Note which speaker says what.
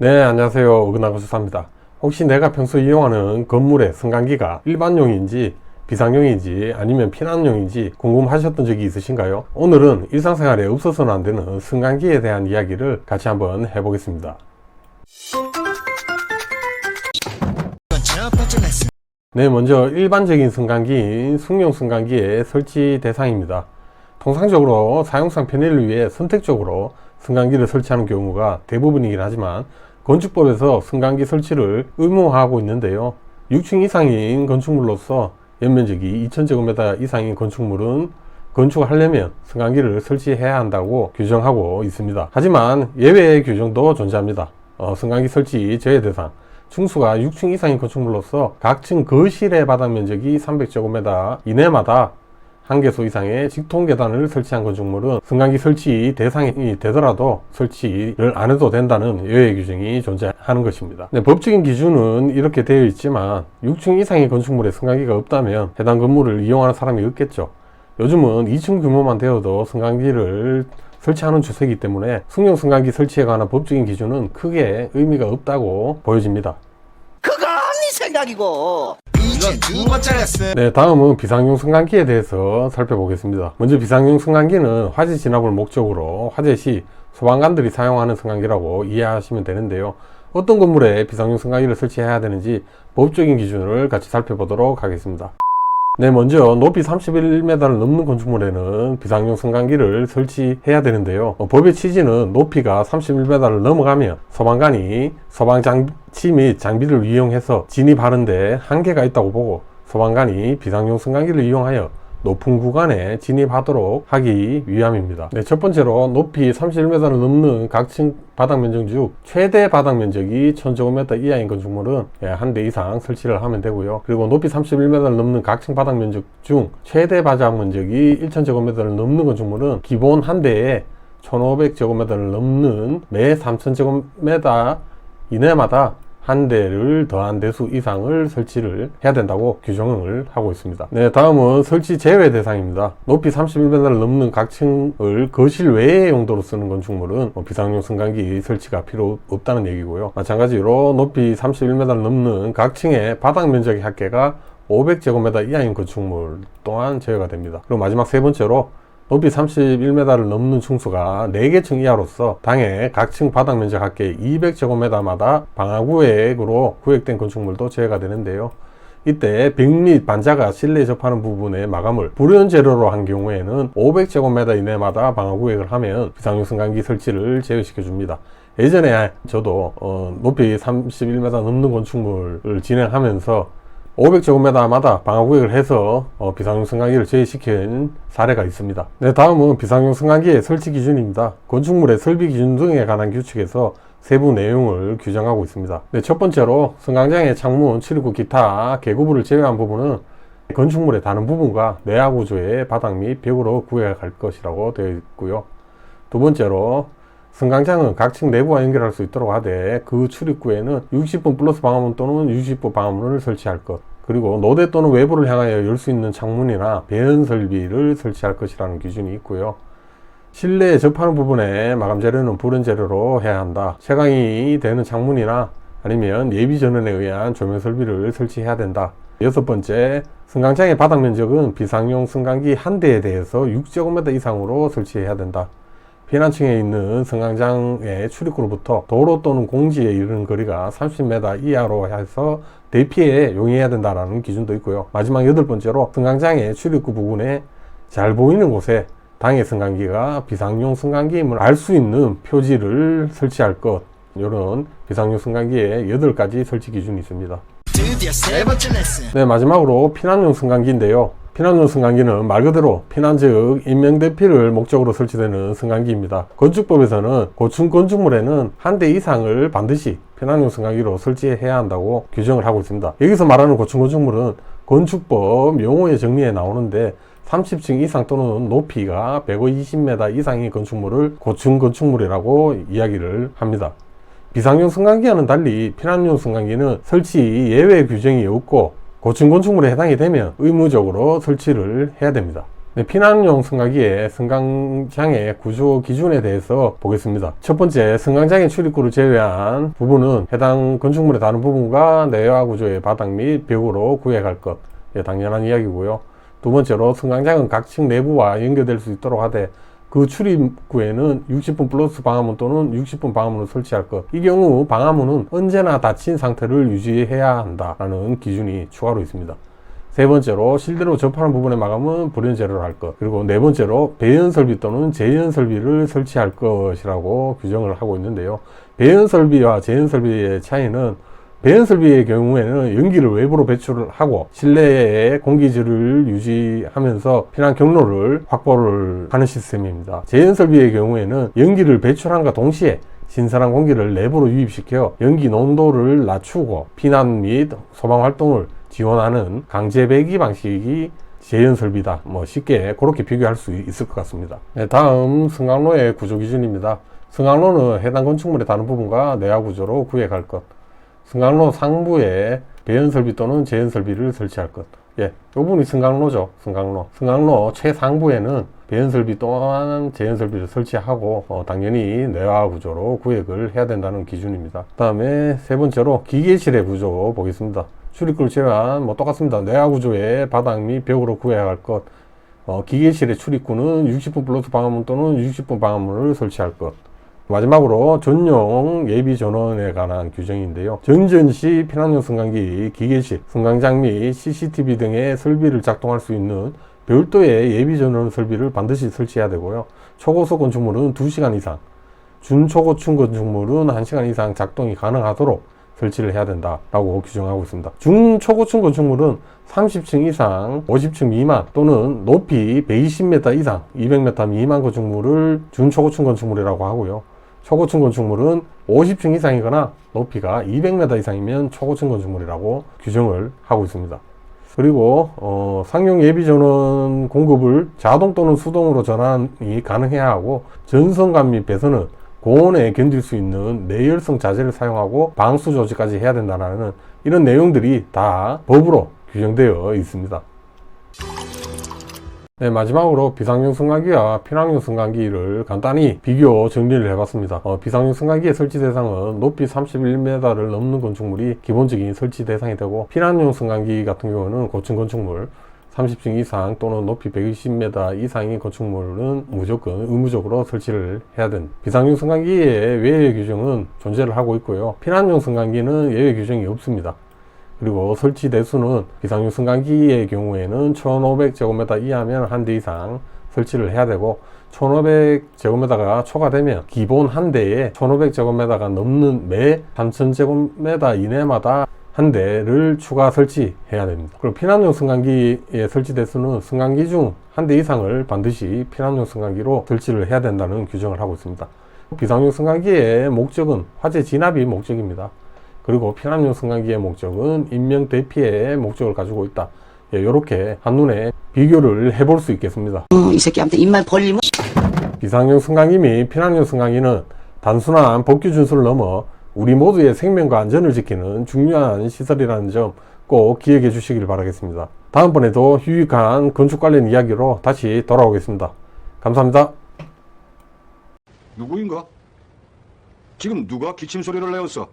Speaker 1: 네, 안녕하세요. 어긋나고수사입니다. 혹시 내가 평소 이용하는 건물의 승강기가 일반용인지 비상용인지 아니면 피난용인지 궁금하셨던 적이 있으신가요? 오늘은 일상생활에 없어서는 안 되는 승강기에 대한 이야기를 같이 한번 해보겠습니다. 네, 먼저 일반적인 승강기인 승용 승강기의 설치 대상입니다. 통상적으로 사용상 편의를 위해 선택적으로 승강기를 설치하는 경우가 대부분이긴 하지만 건축법에서 승강기 설치를 의무화하고 있는데요. 6층 이상인 건축물로서 연면적이 2000제곱미터 이상인 건축물은 건축을 하려면 승강기를 설치해야 한다고 규정하고 있습니다. 하지만 예외의 규정도 존재합니다. 승강기 설치 제외 대상 층수가 6층 이상인 건축물로서 각 층 거실의 바닥 면적이 300제곱미터 이내마다 한 개소 이상의 직통 계단을 설치한 건축물은 승강기 설치 대상이 되더라도 설치를 안 해도 된다는 예외 규정이 존재하는 것입니다. 네, 법적인 기준은 이렇게 되어 있지만 6층 이상의 건축물에 승강기가 없다면 해당 건물을 이용하는 사람이 없겠죠. 요즘은 2층 규모만 되어도 승강기를 설치하는 추세이기 때문에 승용 승강기 설치에 관한 법적인 기준은 크게 의미가 없다고 보여집니다.
Speaker 2: 그건 네 생각이고. 이제 두 번째 레슨.
Speaker 1: 네, 다음은 비상용 승강기에 대해서 살펴보겠습니다. 먼저 비상용 승강기는 화재 진압을 목적으로 화재 시 소방관들이 사용하는 승강기라고 이해하시면 되는데요. 어떤 건물에 비상용 승강기를 설치해야 되는지 법적인 기준을 같이 살펴보도록 하겠습니다. 네, 먼저 높이 31m를 넘는 건축물에는 비상용 승강기를 설치해야 되는데요. 법의 취지는 높이가 31m를 넘어가면 소방관이 소방장치 및 장비를 이용해서 진입하는데 한계가 있다고 보고 소방관이 비상용 승강기를 이용하여 높은 구간에 진입하도록 하기 위함입니다. 네, 첫 번째로 높이 31m를 넘는 각층 바닥 면적 중 최대 바닥 면적이 1000제곱미터 이하인 건축물은 한 대 이상 설치를 하면 되고요. 그리고 높이 31m를 넘는 각층 바닥 면적 중 최대 바닥 면적이 1000제곱미터를 넘는 건축물은 기본 한 대에 1500제곱미터를 넘는 매 3000제곱미터 이내마다 한 대를 더한 대수 이상을 설치를 해야 된다고 규정을 하고 있습니다. 네, 다음은 설치 제외 대상입니다. 높이 31m를 넘는 각층을 거실 외의 용도로 쓰는 건축물은 비상용 승강기 설치가 필요 없다는 얘기고요. 마찬가지로 높이 31m를 넘는 각층의 바닥 면적의 합계가 500제곱미터 이하인 건축물 또한 제외가 됩니다. 그리고 마지막 세 번째로 높이 31m를 넘는 층수가 4개 층 이하로서 당해 각층 바닥 면적 합계 200제곱미터마다 방화구획으로 구획된 건축물도 제외가 되는데요. 이때 벽 및 반자가 실내에 접하는 부분의 마감을 불연 재료로 한 경우에는 500제곱미터 이내마다 방화구획을 하면 비상용 승강기 설치를 제외시켜 줍니다. 예전에 저도 높이 31m 넘는 건축물을 진행하면서 500제곱미터마다 방화구획을 해서 비상용 승강기를 제외시킨 사례가 있습니다. 네, 다음은 비상용 승강기의 설치 기준입니다. 건축물의 설비 기준 등에 관한 규칙에서 세부 내용을 규정하고 있습니다. 네, 첫 번째로 승강장의 창문, 출입구, 기타 개구부를 제외한 부분은 건축물의 다른 부분과 내화 구조의 바닥 및 벽으로 구획할 것이라고 되어 있고요. 두 번째로 승강장은 각층 내부와 연결할 수 있도록 하되 그 출입구에는 60분 플러스 방화문 또는 60분 방화문을 설치할 것, 그리고 노대 또는 외부를 향하여 열 수 있는 창문이나 배연 설비를 설치할 것이라는 기준이 있고요. 실내에 접하는 부분에 마감 재료는 불연 재료로 해야 한다. 채광이 되는 창문이나 아니면 예비 전원에 의한 조명 설비를 설치해야 된다. 여섯 번째, 승강장의 바닥 면적은 비상용 승강기 한 대에 대해서 6제곱미터 이상으로 설치해야 된다. 피난층에 있는 승강장의 출입구로부터 도로 또는 공지에 이르는 거리가 30m 이하로 해서 대피에 용이해야 된다는 기준도 있고요. 마지막 여덟 번째로 승강장의 출입구 부근에 잘 보이는 곳에 당해 승강기가 비상용 승강기임을 알 수 있는 표지를 설치할 것, 이런 비상용 승강기의 8가지 설치 기준이 있습니다.
Speaker 2: 드디어 세 번째 레슨.
Speaker 1: 네, 마지막으로 피난용 승강기인데요. 피난용 승강기는 말 그대로 피난 즉 인명대피를 목적으로 설치되는 승강기입니다. 건축법에서는 고층 건축물에는 한 대 이상을 반드시 피난용 승강기로 설치해야 한다고 규정을 하고 있습니다. 여기서 말하는 고층 건축물은 건축법 용어의 정리에 나오는데 30층 이상 또는 높이가 120m 이상의 건축물을 고층 건축물이라고 이야기를 합니다. 비상용 승강기와는 달리 피난용 승강기는 설치 예외 규정이 없고 고층 건축물에 해당이 되면 의무적으로 설치를 해야 됩니다. 네, 피난용 승강기의 승강장의 구조 기준에 대해서 보겠습니다. 첫 번째, 승강장의 출입구를 제외한 부분은 해당 건축물의 다른 부분과 내화 구조의 바닥 및 벽으로 구획할 것. 예, 당연한 이야기고요. 두 번째로, 승강장은 각 층 내부와 연결될 수 있도록 하되 그 출입구에는 60분 플러스 방화문 또는 60분 방화문을 설치할 것. 이 경우 방화문은 언제나 닫힌 상태를 유지해야 한다라는 기준이 추가로 있습니다. 세 번째로, 실내로 접하는 부분의 마감은 불연 제로를 할 것. 그리고 네 번째로, 배연 설비 또는 재연 설비를 설치할 것이라고 규정을 하고 있는데요. 배연 설비와 재연 설비의 차이는, 배연 설비의 경우에는 연기를 외부로 배출을 하고 실내의 공기질을 유지하면서 피난 경로를 확보를 하는 시스템입니다. 재연 설비의 경우에는 연기를 배출함과 동시에 신선한 공기를 내부로 유입시켜 연기 농도를 낮추고 피난 및 소방 활동을 지원하는 강제 배기 방식이 재연 설비다. 쉽게 그렇게 비교할 수 있을 것 같습니다. 네, 다음 승강로의 구조 기준입니다. 승강로는 해당 건축물의 다른 부분과 내화 구조로 구획할 것. 승강로 상부에 배연 설비 또는 재연 설비를 설치할 것. 이 부분이 승강로죠. 승강로 최상부에는 배연 설비 또한 재연 설비를 설치하고 당연히 내화 구조로 구획을 해야 된다는 기준입니다. 그 다음에 세 번째로 기계실의 구조 보겠습니다. 출입구를 제외한 똑같습니다. 내화 구조의 바닥 및 벽으로 구획할 것. 기계실의 출입구는 60분 플러스 방화문 또는 60분 방화문을 설치할 것. 마지막으로 전용 예비 전원에 관한 규정인데요. 전전시 피난용 승강기, 기계실, 승강장 및 CCTV 등의 설비를 작동할 수 있는 별도의 예비 전원 설비를 반드시 설치해야 되고요. 초고속 건축물은 2시간 이상, 준초고층 건축물은 1시간 이상 작동이 가능하도록 설치를 해야 된다라고 규정하고 있습니다. 중초고층 건축물은 30층 이상, 50층 미만 또는 높이 120m 이상, 200m 미만 건축물을 준초고층 건축물이라고 하고요. 초고층 건축물은 50층 이상이거나 높이가 200m 이상이면 초고층 건축물이라고 규정을 하고 있습니다. 그리고 상용 예비 전원 공급을 자동 또는 수동으로 전환이 가능해야 하고, 전선감 및 배선은 고온에 견딜 수 있는 내열성 자재를 사용하고 방수 조치까지 해야 된다는 이런 내용들이 다 법으로 규정되어 있습니다. 네, 마지막으로 비상용 승강기와 피난용 승강기를 간단히 비교 정리를 해봤습니다. 비상용 승강기의 설치 대상은 높이 31m를 넘는 건축물이 기본적인 설치 대상이 되고, 피난용 승강기 같은 경우는 고층 건축물 30층 이상 또는 높이 120m 이상인 건축물은 무조건 의무적으로 설치를 해야 된다. 비상용 승강기의 외의 규정은 존재를 하고 있고요. 피난용 승강기는 예외 규정이 없습니다. 그리고 설치 대수는 비상용 승강기의 경우에는 1500제곱미터 이하면 한 대 이상 설치를 해야 되고, 1500제곱미터가 초과되면 기본 한 대에 1500제곱미터가 넘는 매 3000제곱미터 이내마다 한 대를 추가 설치해야 됩니다. 그리고 피난용 승강기의 설치 대수는 승강기 중 한 대 이상을 반드시 피난용 승강기로 설치를 해야 된다는 규정을 하고 있습니다. 비상용 승강기의 목적은 화재 진압이 목적입니다. 그리고 피난용 승강기의 목적은 인명 대피의 목적을 가지고 있다. 이렇게 한눈에 비교를 해볼 수 있겠습니다.
Speaker 2: 이 새끼한테 입만 벌리면
Speaker 1: 비상용 승강기 및 피난용 승강기는 단순한 법규 준수를 넘어 우리 모두의 생명과 안전을 지키는 중요한 시설이라는 점 꼭 기억해 주시길 바라겠습니다. 다음번에도 유익한 건축 관련 이야기로 다시 돌아오겠습니다. 감사합니다.
Speaker 3: 누구인가? 지금 누가 기침 소리를 내었어?